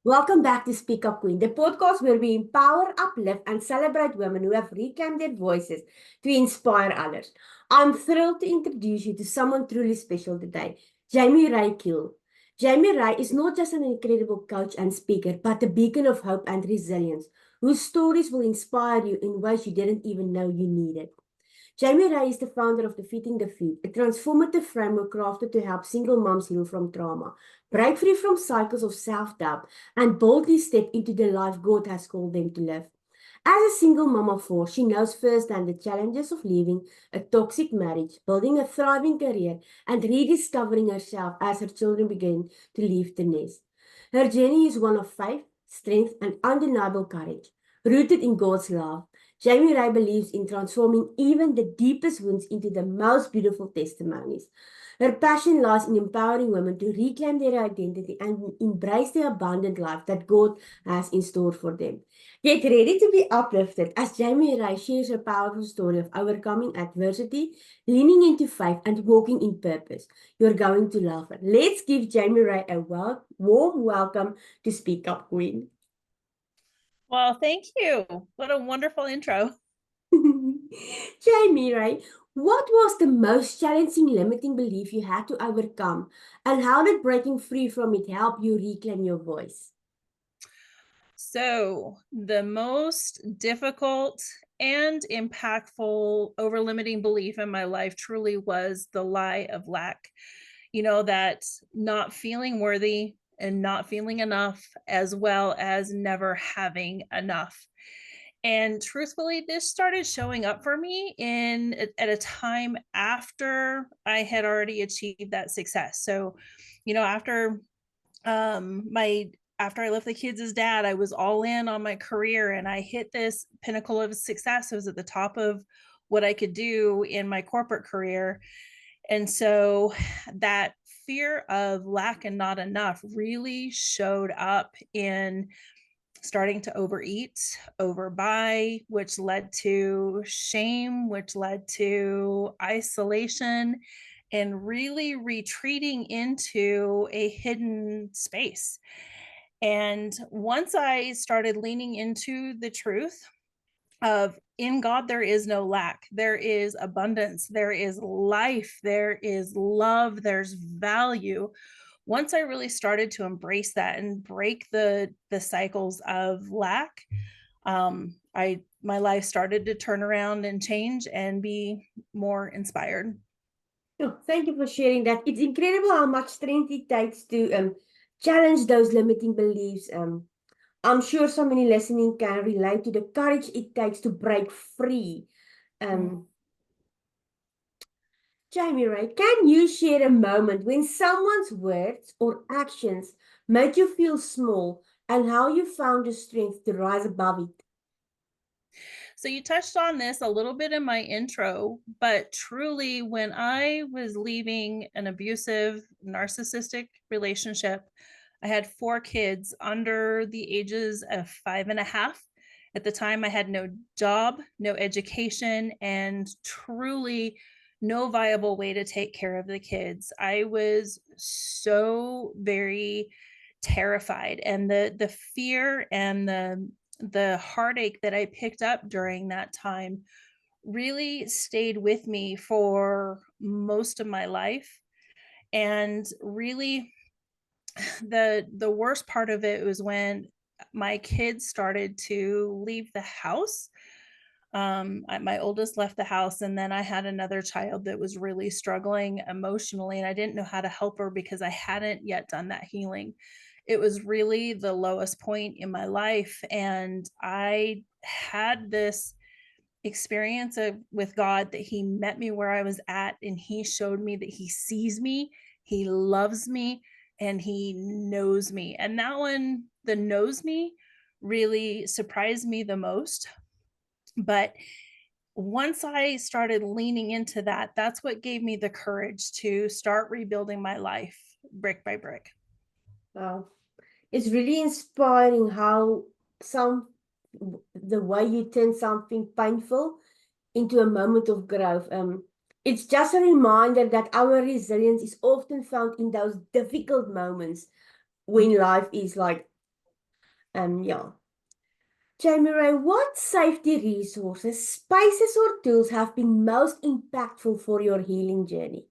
Welcome back to Speak Up Queen, the podcast where we empower, uplift, and celebrate women who have reclaimed their voices to inspire others. I'm thrilled to introduce you to someone truly special today, Jamie Ray Kill. Jamie Ray is not just an incredible coach and speaker, but a beacon of hope and resilience, whose stories will inspire you in ways you didn't even know you needed. Jamie Ray is the founder of Defeating Defeat, a transformative framework crafted to help single moms heal from trauma, break free from cycles of self-doubt, and boldly step into the life God has called them to live. As a single mom of four, she knows firsthand the challenges of leaving a toxic marriage, building a thriving career, and rediscovering herself as her children begin to leave the nest. Her journey is one of faith, strength, and undeniable courage, rooted in God's love. Jamie Ray believes in transforming even the deepest wounds into the most beautiful testimonies. Her passion lies in empowering women to reclaim their identity and embrace the abundant life that God has in store for them. Get ready to be uplifted as Jamie Ray shares her powerful story of overcoming adversity, leaning into faith, and walking in purpose. You're going to love it. Let's give Jamie Ray a warm welcome to Speak Up Queen. Well, thank you. What a wonderful intro. Jamie, right? What was the most challenging limiting belief you had to overcome, and how did breaking free from it help you reclaim your voice? So, the most difficult and impactful over limiting belief in my life truly was the lie of lack. That not feeling worthy and not feeling enough, as well as never having enough. And truthfully, this started showing up for me at a time after I had already achieved that success. So, after my after I left the kids as dad, I was all in on my career and I hit this pinnacle of success. I was at the top of what I could do in my corporate career. And so that fear of lack and not enough really showed up in starting to overeat, overbuy, which led to shame, which led to isolation, and really retreating into a hidden space. And once I started leaning into the truth of in God, there is no lack, there is abundance, there is life, there is love, there's value. Once I really started to embrace that and break the cycles of lack, I my life started to turn around and change and be more inspired. Oh, thank you for sharing that. It's incredible how much strength it takes to challenge those limiting beliefs. I'm sure so many listening can relate to the courage it takes to break free. Mm. Um, Jamie Ray, can you share a moment when someone's words or actions made you feel small and how you found the strength to rise above it? So you touched on this a little bit in my intro, but truly, when I was leaving an abusive, narcissistic relationship, I had 4 kids under the ages of 5.5. At the time, I had no job, no education, and truly no viable way to take care of the kids. I was so very terrified, and the fear and the heartache that I picked up during that time really stayed with me for most of my life. And really, the worst part of it was when my kids started to leave the house. My oldest left the house, and then I had another child that was really struggling emotionally, and I didn't know how to help her because I hadn't yet done that healing. It was really the lowest point in my life, and I had this experience with God that He met me where I was at, and He showed me that He sees me, He loves me, and He knows me. And that one, the knows me, really surprised me the most. But once I started leaning into that, that's what gave me the courage to start rebuilding my life brick by brick. Wow. It's really inspiring how the way you turn something painful into a moment of growth. It's just a reminder that our resilience is often found in those difficult moments when life is like Yeah. Jamie Ray, what safety resources, spaces, or tools have been most impactful for your healing journey?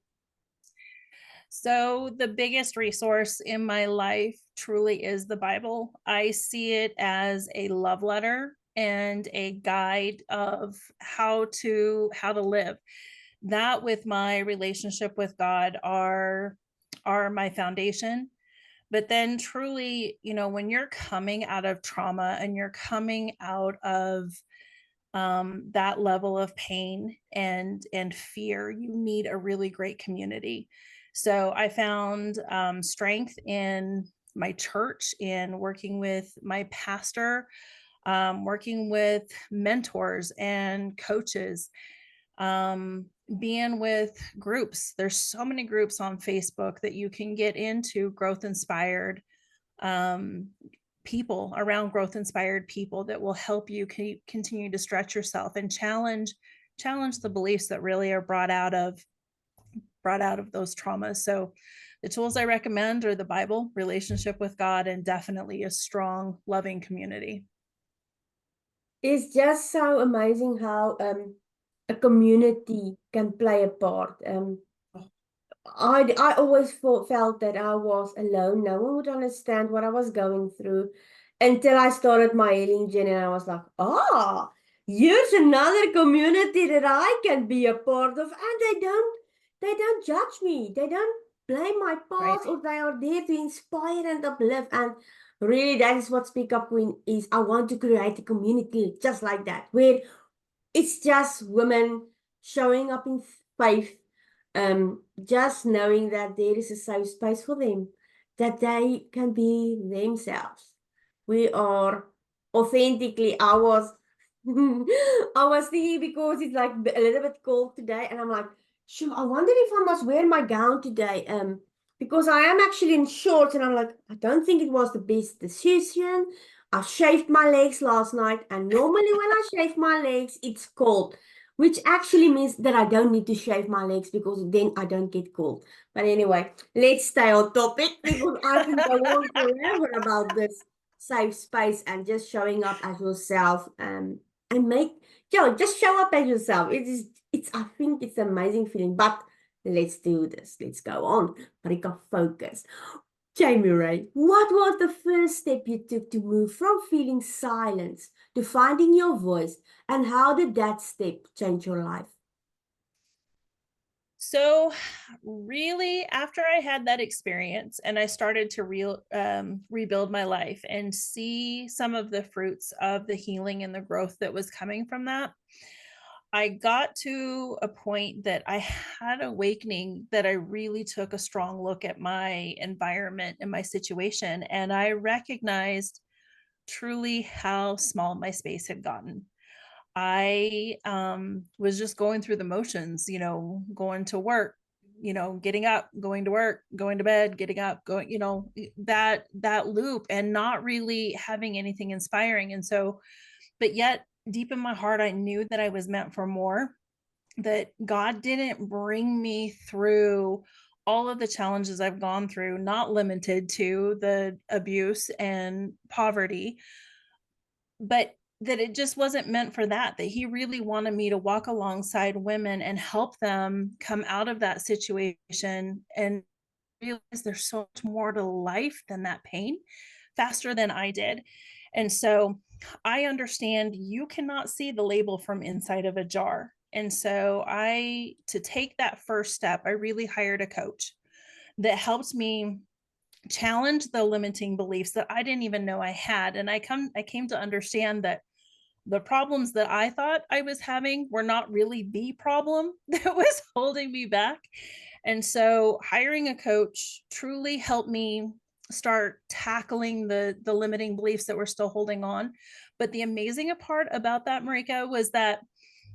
So, the biggest resource in my life truly is the Bible. I see it as a love letter and a guide of how to live. That with my relationship with God are my foundation. But then truly, when you're coming out of trauma and you're coming out of that level of pain and fear, you need a really great community. So I found strength in my church, in working with my pastor, working with mentors and coaches, being with groups. There's so many groups on Facebook that you can get into, growth inspired um, people, around growth inspired people that will help you continue to stretch yourself and challenge the beliefs that really are brought out of those traumas. So the tools I recommend are the Bible, relationship with God, and definitely a strong, loving community. It's just so amazing how a community can play a part. I always felt that I was alone. No one would understand what I was going through until I started my healing journey. And I was like, ah, here's another community that I can be a part of. And they don't judge me. They don't blame my Right. past, or they are there to inspire and uplift. And really, that is what Speak Up Queen is. I want to create a community just like that, where it's just women showing up in faith, just knowing that there is a safe space for them, that they can be themselves. We are authentically ours. I was thinking, because it's like a little bit cold today, and I'm like, sure, I wonder if I must wear my gown today. Because I am actually in shorts, and I'm like, I don't think it was the best decision. I shaved my legs last night, and normally when I shave my legs, it's cold, which actually means that I don't need to shave my legs, because then I don't get cold. But anyway, let's stay on topic, because I can go on forever about this safe space and just showing up as yourself, and just show up as yourself. I think it's an amazing feeling. But let's do this. Let's go on. Marika, focus. Jamie Ray, what was the first step you took to move from feeling silence to finding your voice, and how did that step change your life? So, really, after I had that experience and I started to rebuild my life and see some of the fruits of the healing and the growth that was coming from that, I got to a point that I had awakening, that I really took a strong look at my environment and my situation. And I recognized truly how small my space had gotten. I was just going through the motions, going to work, getting up, going to work, going to bed, getting up, going, that loop, and not really having anything inspiring. And so, but yet deep in my heart, I knew that I was meant for more, that God didn't bring me through all of the challenges I've gone through, not limited to the abuse and poverty, but that it just wasn't meant for that he really wanted me to walk alongside women and help them come out of that situation and realize there's so much more to life than that pain, faster than I did. And so I understand you cannot see the label from inside of a jar. And so to take that first step, I really hired a coach that helped me challenge the limiting beliefs that I didn't even know I had. And I came to understand that the problems that I thought I was having were not really the problem that was holding me back. And so hiring a coach truly helped me start tackling the limiting beliefs that were still holding on. But the amazing part about that, Marika, was that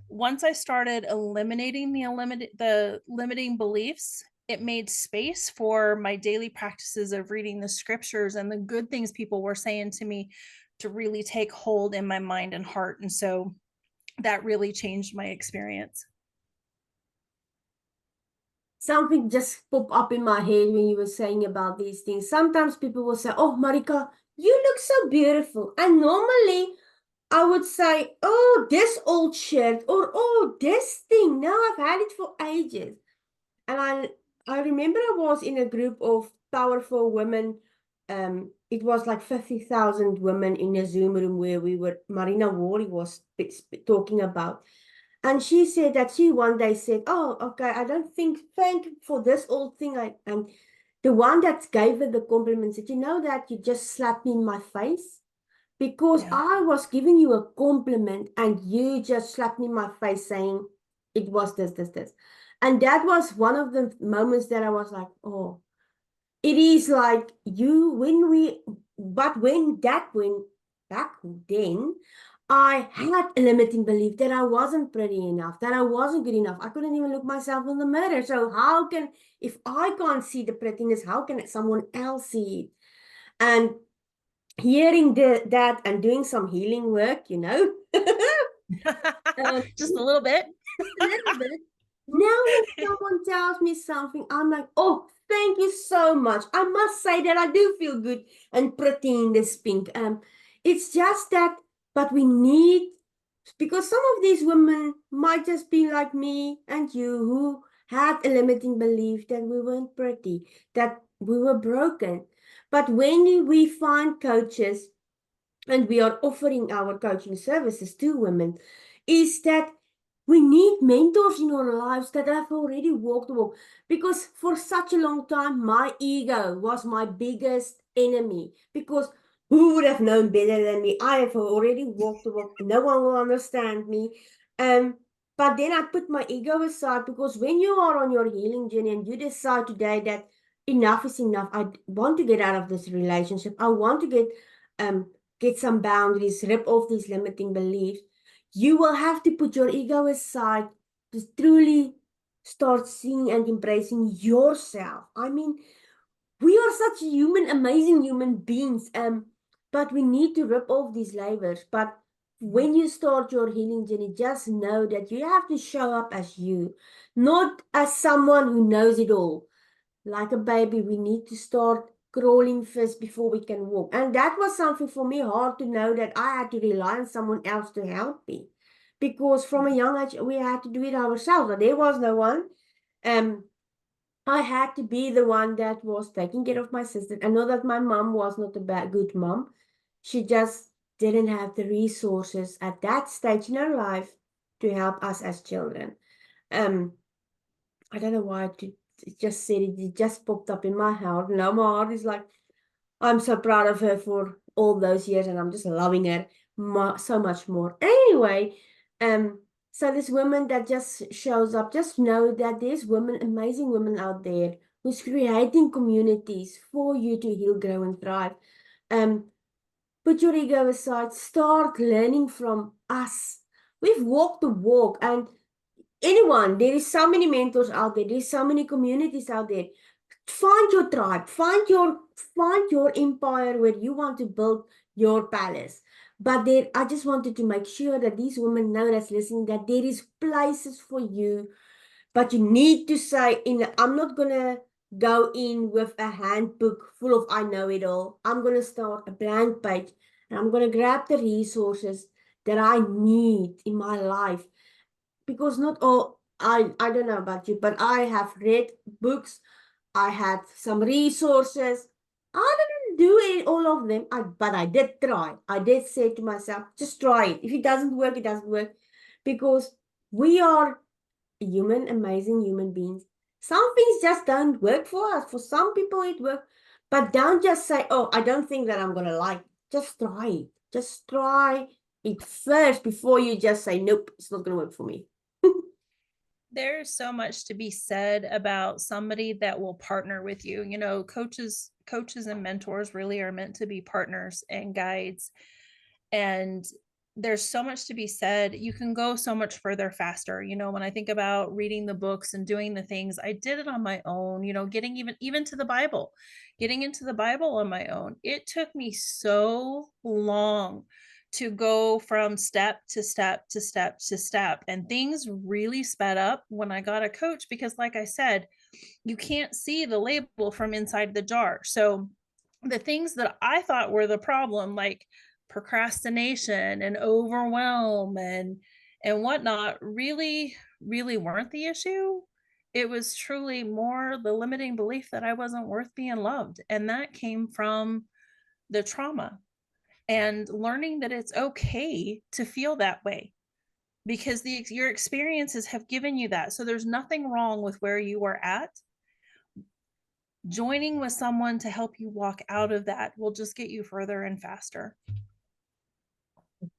once I started eliminating the limiting beliefs, it made space for my daily practices of reading the scriptures and the good things people were saying to me to really take hold in my mind and heart. And so that really changed my experience. Something just popped up in my head when you were saying about these things. Sometimes people will say, oh, Marika, you look so beautiful. And normally I would say, oh, this old shirt, or oh, this thing. No, I've had it for ages. And I remember I was in a group of powerful women. It was like 50,000 women in a Zoom room where we were, Marina Wari was talking about. And she said that she one day said, oh, okay, I don't think, thank you for this old thing. And the one that gave her the compliment said, you know that you just slapped me in my face because Yeah. I was giving you a compliment and you just slapped me in my face saying it was this, this, this. And that was one of the moments that I was like, oh, it is like you, when we, but when back then, I had a limiting belief that I wasn't pretty enough, that I wasn't good enough. I couldn't even look myself in the mirror. So how can, if I can't see the prettiness, how can someone else see it? And hearing that and doing some healing work, um, Just a little bit. just a little bit. Now, when someone tells me something, I'm like, oh, thank you so much. I must say that I do feel good and pretty in this pink. It's just that, but we need, because some of these women might just be like me and you who had a limiting belief that we weren't pretty, that we were broken. But when we find coaches and we are offering our coaching services to women, is that we need mentors in our lives that have already walked the walk. Because for such a long time, my ego was my biggest enemy. Because who would have known better than me? I have already walked the walk. No one will understand me. Um, but then I put my ego aside because when you are on your healing journey and you decide today that enough is enough, I want to get out of this relationship. I want to um get some boundaries, rip off these limiting beliefs. You will have to put your ego aside to truly start seeing and embracing yourself. I mean, we are such human, amazing human beings. But we need to rip off these layers. But when you start your healing journey, just know that you have to show up as you, not as someone who knows it all. Like a baby, we need to start crawling first before we can walk. And that was something for me hard to know that I had to rely on someone else to help me. Because from a young age, we had to do it ourselves. But there was no one. Um, I had to be the one that was taking care of my sister. I know that my mom was not a bad, good mom. She just didn't have the resources at that stage in her life to help us as children. Um, I don't know why it just said it, it just popped up in my heart. Now my heart is like, I'm so proud of her for all those years and I'm just loving her so much more. Anyway, um, so this woman that just shows up, just know that there's women, amazing women out there who's creating communities for you to heal, grow, and thrive. Um, put your ego aside, start learning from us. We've walked the walk, and anyone, there is so many mentors out there, there's so many communities out there. Find your tribe, find your empire where you want to build your palace. But there, I just wanted to make sure that these women know that's listening that there is places for you, but you need to say, I'm not gonna go in with a handbook full of I know it all. I'm gonna start a blank page and I'm gonna grab the resources that I need in my life, because not all, I don't know about you, but I have read books, I had some resources. I didn't do it, all of them, but I did try. I did say to myself, just try it. If it doesn't work, it doesn't work. Because we are human, amazing human beings. Some things just don't work for us. For some people, it works. But don't just say, oh, I don't think that I'm going to like it. Just try it. Just try it first before you just say, nope, it's not going to work for me. There's so much to be said about somebody that will partner with you. You know, coaches and mentors really are meant to be partners and guides. And there's so much to be said. You can go so much further faster. You know, when I think about reading the books and doing the things, I did it on my own, you know, getting even to the Bible, getting into the Bible on my own. It took me so long to go from step to step to step to step. And things really sped up when I got a coach because, like I said, you can't see the label from inside the jar. So the things that I thought were the problem, like procrastination and overwhelm and whatnot, really weren't the issue. It was truly more the limiting belief that I wasn't worth being loved. And that came from the trauma and learning that it's okay to feel that way because your experiences have given you that. So there's nothing wrong with where you are at. Joining with someone to help you walk out of that will just get you further and faster.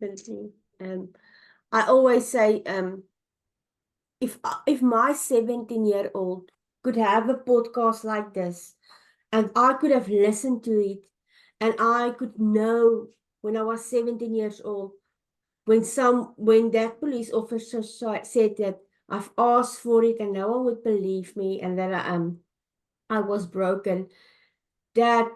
Definitely. I always say, if my 17-year-old could have a podcast like this, and I could have listened to it, and I could know when I was 17 years old, when that police officer said that I've asked for it and no one would believe me, and that I was broken, that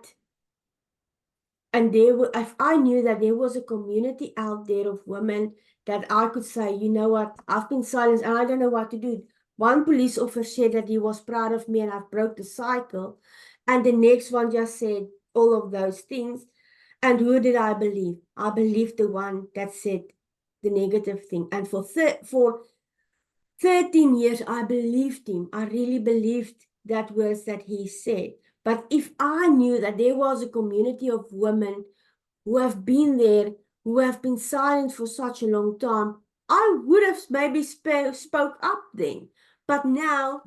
and if I knew that there was a community out there of women that I could say, you know what, I've been silenced and I don't know what to do. One police officer said that he was proud of me and I've broke the cycle. And the next one just said all of those things. And who did I believe? I believed the one that said the negative thing. And for 13 years, I believed him. I really believed that words that he said. But if I knew that there was a community of women who have been there, who have been silent for such a long time, I would have maybe spoke up then. But now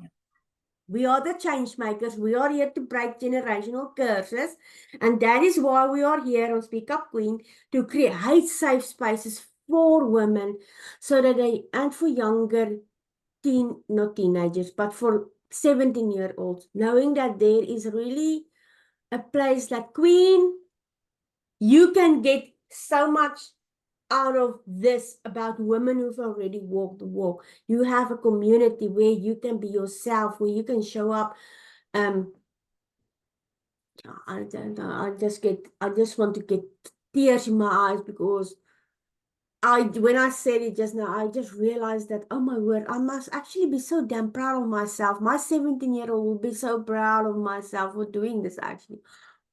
we are the change makers. We are here to break generational curses. And that is why we are here on Speak Up Queen, to create safe spaces for women so that and for younger not teenagers, but for 17-year-olds, knowing that there is really a place that Queen, you can get so much out of this about women who've already walked the walk. You have a community where you can be yourself, where you can show up. I don't know, I just want to get tears in my eyes because when I said it just now, I just realized that, oh my word, I must actually be so damn proud of myself. My 17-year-old will be so proud of myself for doing this, actually.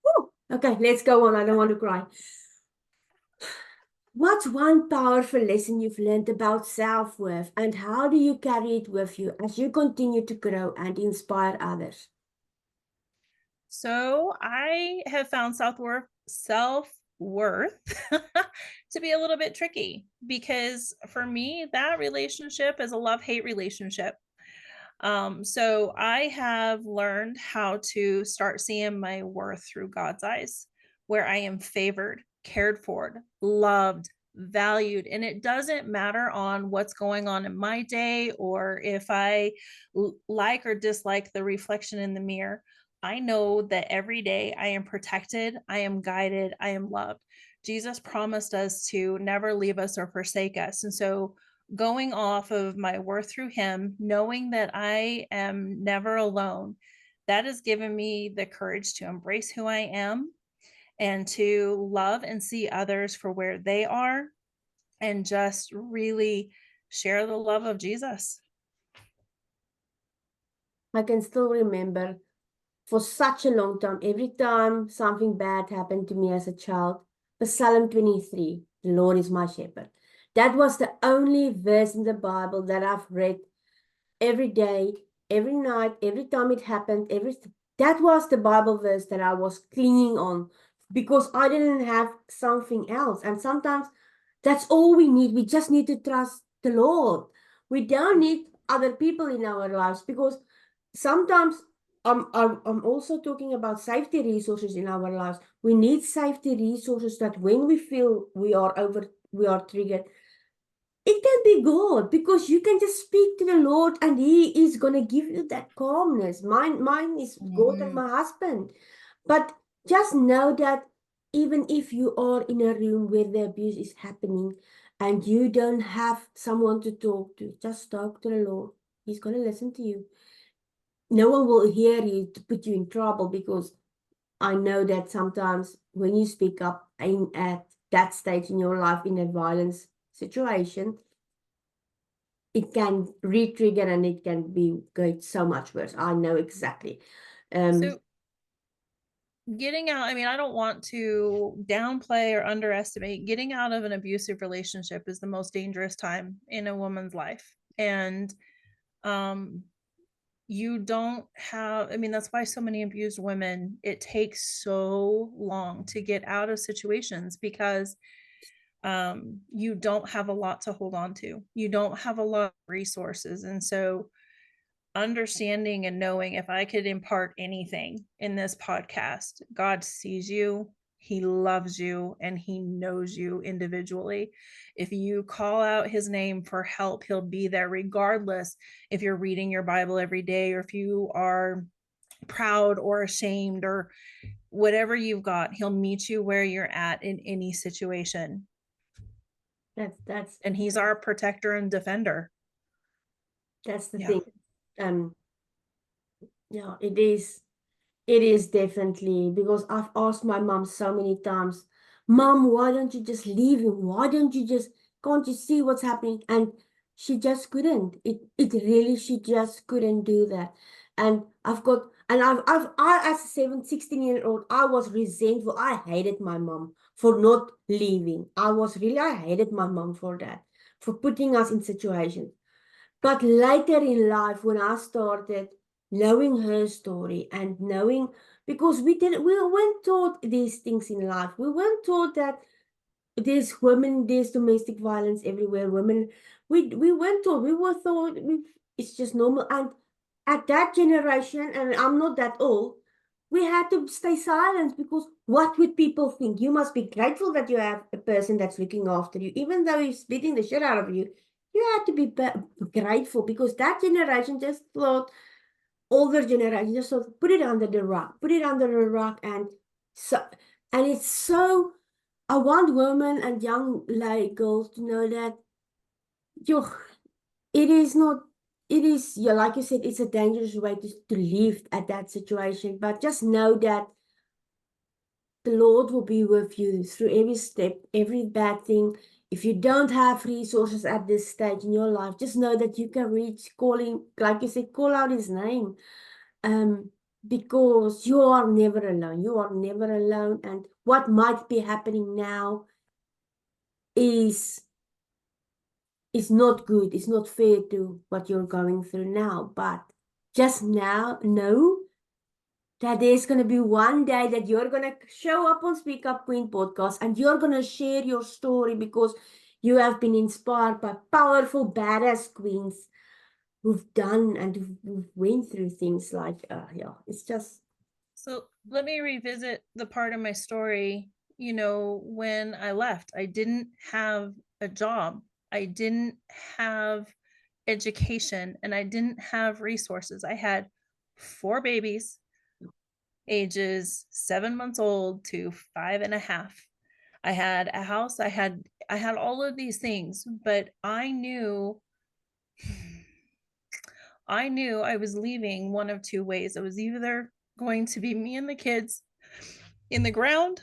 Woo! Okay, let's go on. I don't want to cry. What's one powerful lesson you've learned about self-worth, and how do you carry it with you as you continue to grow and inspire others? So I have found self-worth to be a little bit tricky because for me, that relationship is a love-hate relationship. So I have learned how to start seeing my worth through God's eyes, where I am favored, cared for, loved, valued. And it doesn't matter on what's going on in my day or if I like or dislike the reflection in the mirror. I know that every day I am protected, I am guided, I am loved. Jesus promised us to never leave us or forsake us. And so going off of my worth through him, knowing that I am never alone, that has given me the courage to embrace who I am and to love and see others for where they are and just really share the love of Jesus. I can still remember for such a long time, every time something bad happened to me as a child, Psalm 23, the Lord is my shepherd. That was the only verse in the Bible that I've read every day, every night, every time it happened, that was the Bible verse that I was clinging on because I didn't have something else. And sometimes that's all we need. We just need to trust the Lord. We don't need other people in our lives because sometimes I'm also talking about safety resources in our lives. We need safety resources that when we feel we are triggered, it can be God because you can just speak to the Lord and He is gonna give you that calmness. Mine is God and my husband. But just know that even if you are in a room where the abuse is happening and you don't have someone to talk to, just talk to the Lord. He's gonna listen to you. No one will hear you to put you in trouble because I know that sometimes when you speak up at that stage in your life in a violence situation, it can re-trigger and it can be go so much worse. I know exactly. So getting out, I mean, I don't want to downplay or underestimate, getting out of an abusive relationship is the most dangerous time in a woman's life. And um you don't have, I mean, that's why so many abused women, it takes so long to get out of situations, because you don't have a lot to hold on to, you don't have a lot of resources. And so understanding and knowing, if I could impart anything in this podcast, God sees you, he loves you, and he knows you individually. If you call out his name for help, he'll be there, regardless if you're reading your Bible every day, or if you are proud or ashamed, or whatever you've got, he'll meet you where you're at in any situation. That's And he's our protector and defender. that's the Yeah. thing. Um, yeah, it is definitely, because I've asked my mom so many times, Mom, why don't you just leave him? Why don't you just, can't you see what's happening? And she just couldn't. It really, she just couldn't do that. And I, as a 16-year-old, I was resentful. I hated my mom for not leaving. I hated my mom for that, for putting us in situations. But later in life, when I started knowing her story and knowing, because we weren't taught these things in life. We weren't taught that there's domestic violence everywhere. Women, we weren't taught. We were thought it's just normal. And at that generation, and I'm not that old, we had to stay silent because what would people think? You must be grateful that you have a person that's looking after you, even though he's beating the shit out of you. You had to be grateful, because that generation just thought, older generation just thought, put it under the rug, put it under the rug, and so, and it's so. I want women and young like girls to know that you, it is not, it is, yeah, like you said, it's a dangerous way to live at that situation. But just know that the Lord will be with you through every step, every bad thing. If you don't have resources at this stage in your life, just know that you can reach, calling, like you said, call out his name. Um, because you are never alone. You are never alone. And what might be happening now is is not good. It's not fair to what you're going through now. But just now, know that there's going to be one day that you're going to show up on Speak Up Queen podcast and you're going to share your story, because you have been inspired by powerful, badass queens who've done and who've went through things like, yeah, it's just. So let me revisit the part of my story. You know, when I left, I didn't have a job, I didn't have education, and I didn't have resources. I had 4 babies, ages 7 months old to 5.5. I had a house, I had all of these things, but I knew I was leaving one of two ways. It was either going to be me and the kids in the ground,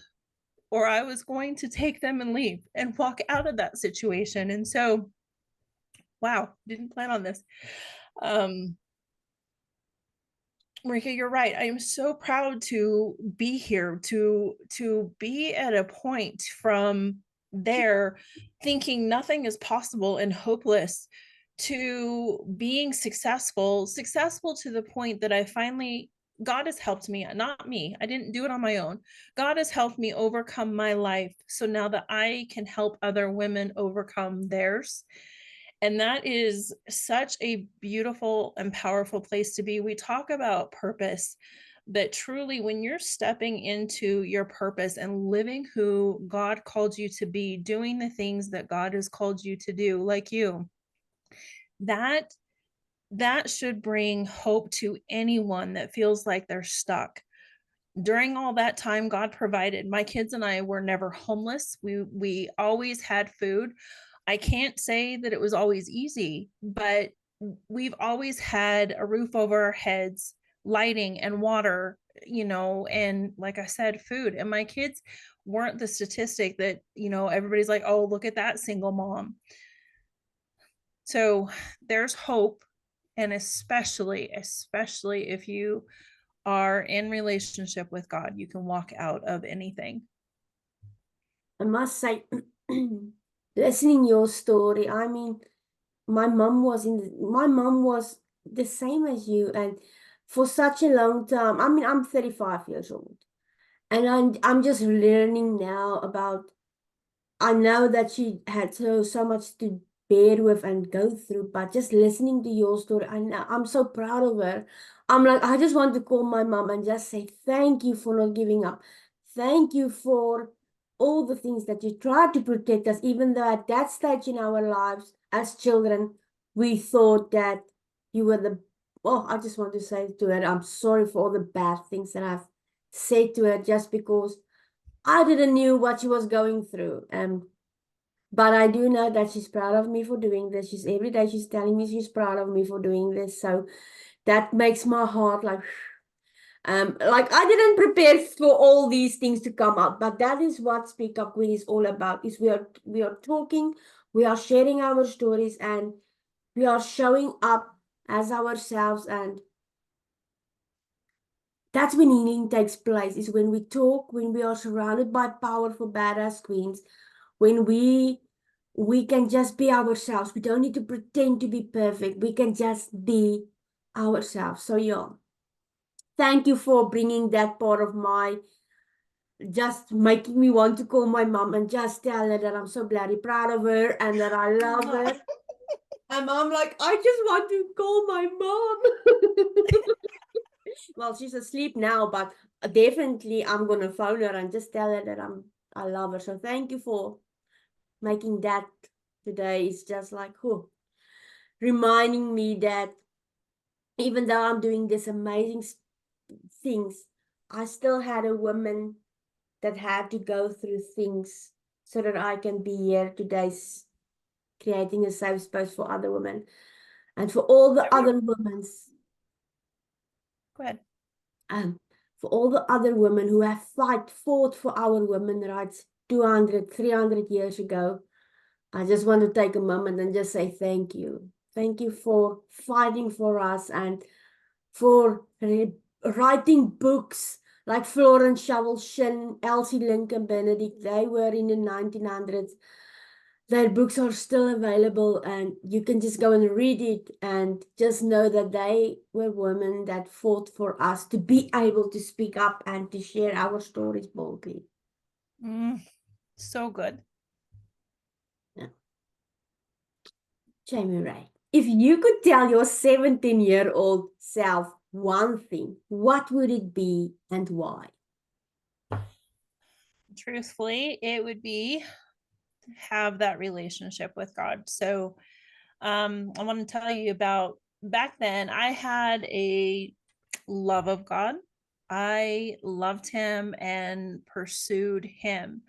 or I was going to take them and leave and walk out of that situation. And so, wow, didn't plan on this. Um, Marika, you're right. I am so proud to be here, to be at a point from there thinking nothing is possible and hopeless, to being successful to the point that I finally, God has helped me, not me. I didn't do it on my own. God has helped me overcome my life. So now that I can help other women overcome theirs. And that is such a beautiful and powerful place to be. We talk about purpose, but truly, when you're stepping into your purpose and living who God called you to be, doing the things that God has called you to do, like you, that that should bring hope to anyone that feels like they're stuck. During all that time, God provided. My kids and I were never homeless. We always had food. I can't say that it was always easy, but we've always had a roof over our heads, lighting and water, and like I said, food. And my kids weren't the statistic that, everybody's like, oh, look at that single mom. So there's hope. And especially if you are in relationship with God, you can walk out of anything. I must say, listening your story, I mean, my mom was the same as you, and for such a long time. I mean, I'm 35 years old, and I'm just learning now about. I know that she had so much to bear with and go through, but just listening to your story, I'm so proud of her. I'm like, I just want to call my mom and just say thank you for not giving up. Thank you for all the things that you tried to protect us, even though at that stage in our lives as children, we thought that you were the. Oh, I just want to say to her, I'm sorry for all the bad things that I've said to her just because I didn't knew what she was going through. But I do know that she's proud of me for doing this. She's every day she's telling me she's proud of me for doing this. So that makes my heart like I didn't prepare for all these things to come out, but that is what Speak Up Queen is all about. Is we are talking, we are sharing our stories, and we are showing up as ourselves, and that's when healing takes place, is when we talk, when we are surrounded by powerful badass queens, when we can just be ourselves. We don't need to pretend to be perfect. We can just be ourselves. So yeah, thank you for bringing that part of my, just making me want to call my mom and just tell her that I'm so bloody proud of her and that I love her. And I'm like, I just want to call my mom. Well, she's asleep now, but definitely I'm gonna phone her and just tell her that I love her. So thank you for making that today. It's just like, oh, reminding me that even though I'm doing this amazing things, I still had a woman that had to go through things so that I can be here today, creating a safe space for other women and for all the other women. Go ahead. For all the other women who have fought for our women's rights 200, 300 years ago. I just want to take a moment and just say thank you. Thank you for fighting for us and for writing books like Florence Scovel Shinn, Elsie Lincoln Benedict. They were in the 1900s. Their books are still available and you can just go and read it and just know that they were women that fought for us to be able to speak up and to share our stories boldly. So good. Yeah. Jamie Ray, if you could tell your 17-year-old self one thing, what would it be and why? Truthfully, it would be have that relationship with God. So I want to tell you about back then, I had a love of God. I loved him and pursued him,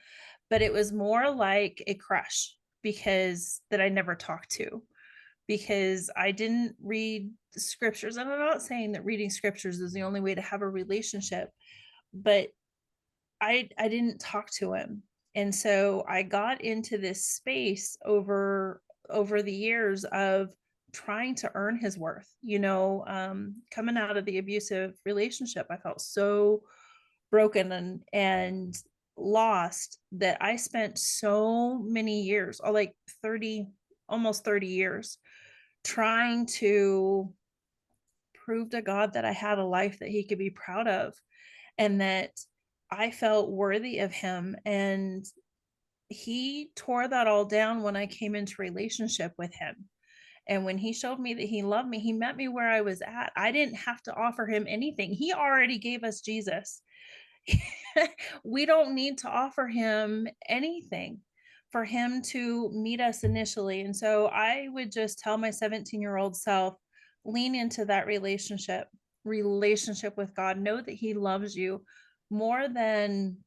but it was more like a crush because that I never talked to because I didn't read scriptures. And I'm not saying that reading scriptures is the only way to have a relationship, but I didn't talk to him. And so I got into this space over the years of trying to earn his worth. Coming out of the abusive relationship, I felt so broken and lost that I spent so many years, or like 30, almost 30 years, trying to prove to God that I had a life that he could be proud of and that I felt worthy of him. And he tore that all down when I came into relationship with him. And when he showed me that he loved me, he met me where I was at. I didn't have to offer him anything. He already gave us Jesus. We don't need to offer him anything for him to meet us initially. And so I would just tell my 17-year-old self, lean into that relationship with God. Know that he loves you more than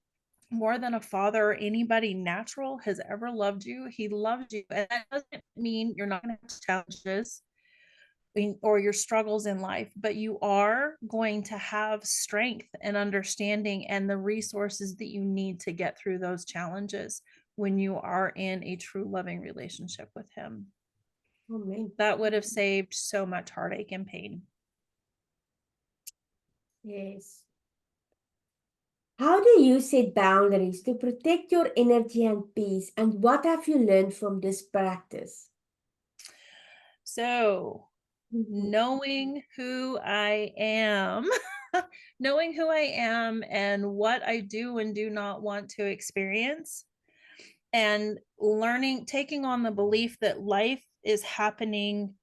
a father or anybody natural has ever loved you. He loves you. And that doesn't mean you're not going to have challenges or your struggles in life, but you are going to have strength and understanding and the resources that you need to get through those challenges when you are in a true loving relationship with him. Amen. That would have saved so much heartache and pain. Yes. How do you set boundaries to protect your energy and peace? And what have you learned from this practice? So, Mhm. knowing who I am, knowing who I am and what I do and do not want to experience, and learning, taking on the belief that life is happening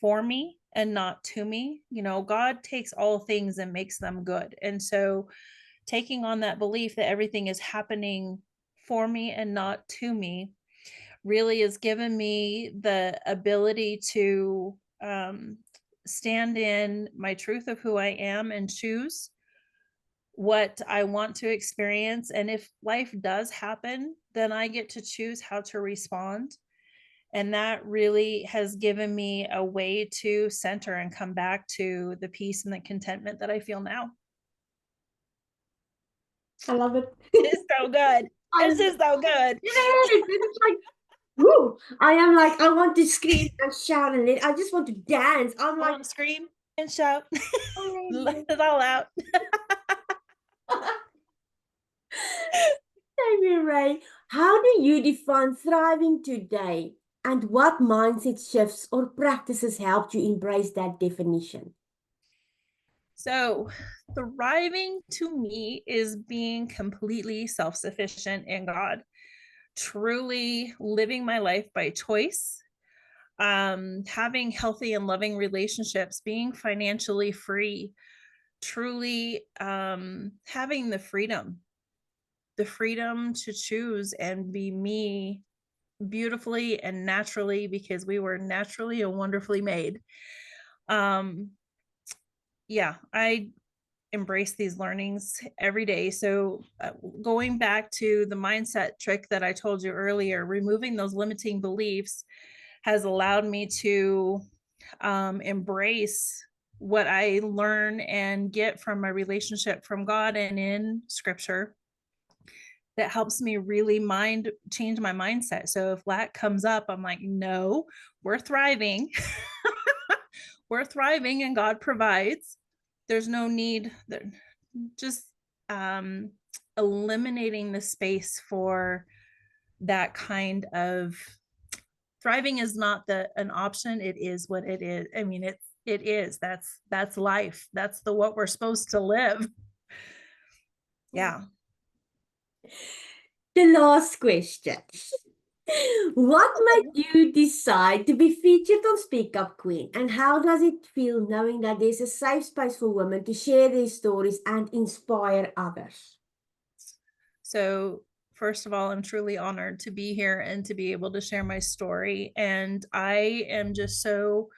for me and not to me. You know, God takes all things and makes them good. And so, taking on that belief that everything is happening for me and not to me really has given me the ability to stand in my truth of who I am and choose what I want to experience. And if life does happen, then I get to choose how to respond. And that really has given me a way to center and come back to the peace and the contentment that I feel now. I love it. It's so good. I It's love just so good. it. It's like, woo! I am like, I want to scream and shout and I just want to dance. I'm I like, want to scream and shout, let oh, it all out. Amy Ray, how do you define thriving today? And what mindset shifts or practices helped you embrace that definition? So, thriving to me is being completely self sufficient in God, truly living my life by choice, having healthy and loving relationships, being financially free, truly having the freedom to choose and be me beautifully and naturally because we were naturally and wonderfully made. Um, yeah, I embrace these learnings every day. So, going back to the mindset trick that I told you earlier, removing those limiting beliefs has allowed me to embrace what I learn and get from my relationship from God and in scripture that helps me really change my mindset. So if lack comes up, I'm like, no, we're thriving. We're thriving and God provides. There's no need there. Just um, eliminating the space for that kind of thriving is not an option. It is what it is. I mean, it is. That's life. That's the what we're supposed to live. Yeah. The last question. What made you decide to be featured on Speak Up Queen? And how does it feel knowing that there's a safe space for women to share their stories and inspire others? So, first of all, I'm truly honored to be here and to be able to share my story. And I am just so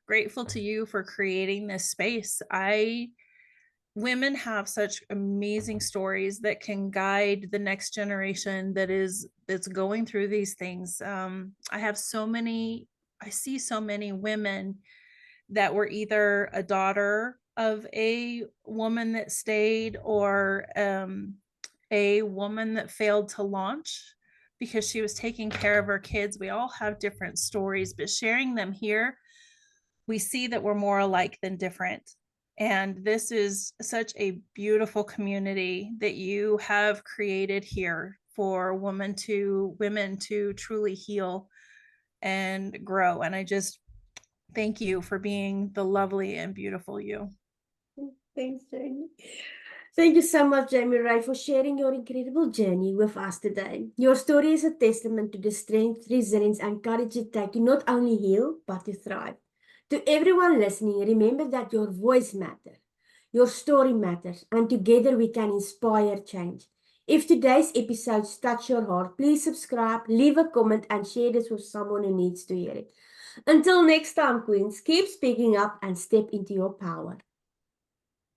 grateful to you for creating this space. Women have such amazing stories that can guide the next generation that's going through these things. I see so many women that were either a daughter of a woman that stayed or a woman that failed to launch because she was taking care of her kids. We all have different stories, but sharing them here, we see that we're more alike than different. And this is such a beautiful community that you have created here for women to truly heal and grow. And I just thank you for being the lovely and beautiful you. Thanks, Jamie. Thank you so much, Jamie Ray, for sharing your incredible journey with us today. Your story is a testament to the strength, resilience, and courage it takes to not only heal, but to thrive. To everyone listening, remember that your voice matters, your story matters, and together we can inspire change. If today's episode touched your heart, please subscribe, leave a comment, and share this with someone who needs to hear it. Until next time, Queens, keep speaking up and step into your power.